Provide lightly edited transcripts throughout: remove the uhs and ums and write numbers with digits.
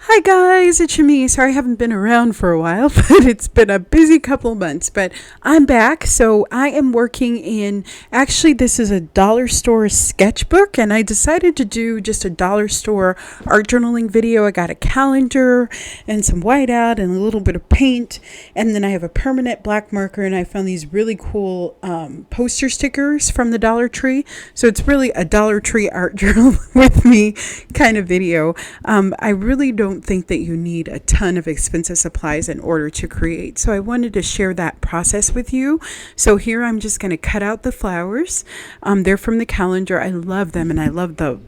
Hi guys, it's Shami. Sorry I haven't been around for a while, but it's been a busy couple of months. But I'm back, so I am working in. Actually, this is a dollar store sketchbook, and I decided to do just a dollar store art journaling video. I got a calendar and some whiteout and a little bit of paint, and then I have a permanent black marker, and I found these really cool poster stickers from the Dollar Tree. So it's really a Dollar Tree art journal with me kind of video. I really don't think that you need a ton of expensive supplies in order to create. So I wanted to share that process with you. So here I'm just going to cut out the flowers. They're from the calendar. I love them, and I love the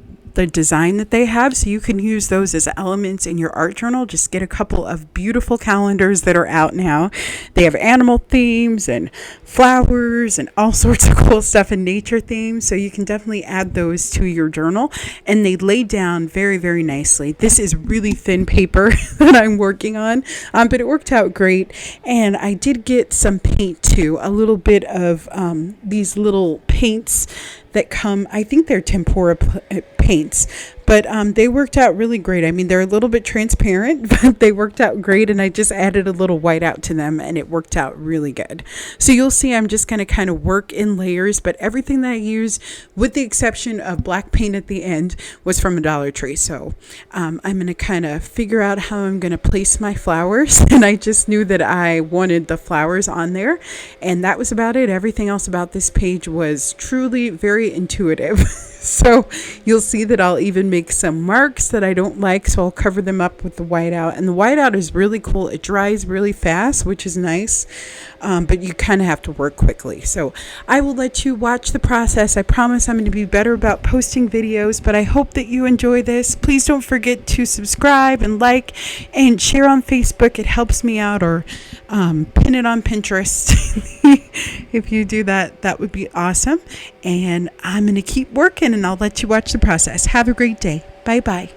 design that they have, so you can use those as elements in your art journal. Just get a couple of beautiful calendars that are out now. They have animal themes and flowers and all sorts of cool stuff in nature themes, so you can definitely add those to your journal, and they lay down very, very nicely. This is really thin paper that I'm working on, but it worked out great. And I did get some paint too, a little bit of these little paints that come, I think they're tempera paints, but they worked out really great. I mean, they're a little bit transparent, but they worked out great, and I just added a little whiteout to them, and it worked out really good. So you'll see I'm just going to kind of work in layers, but everything that I use, with the exception of black paint at the end, was from a Dollar Tree. So I'm going to kind of figure out how I'm going to place my flowers, and I just knew that I wanted the flowers on there, and that was about it. Everything else about this page was truly very intuitive. So you'll see that I'll even make some marks that I don't like, so I'll cover them up with the whiteout. And the whiteout is really cool. It dries really fast, which is nice, but you kind of have to work quickly. So I will let you watch the process. I promise I'm going to be better about posting videos, but I hope that you enjoy this. Please don't forget to subscribe and like and share on Facebook. It helps me out, or pin it on Pinterest. If you do that, that would be awesome. And I'm going to keep working, and I'll let you watch the process. Have a great day. Bye bye.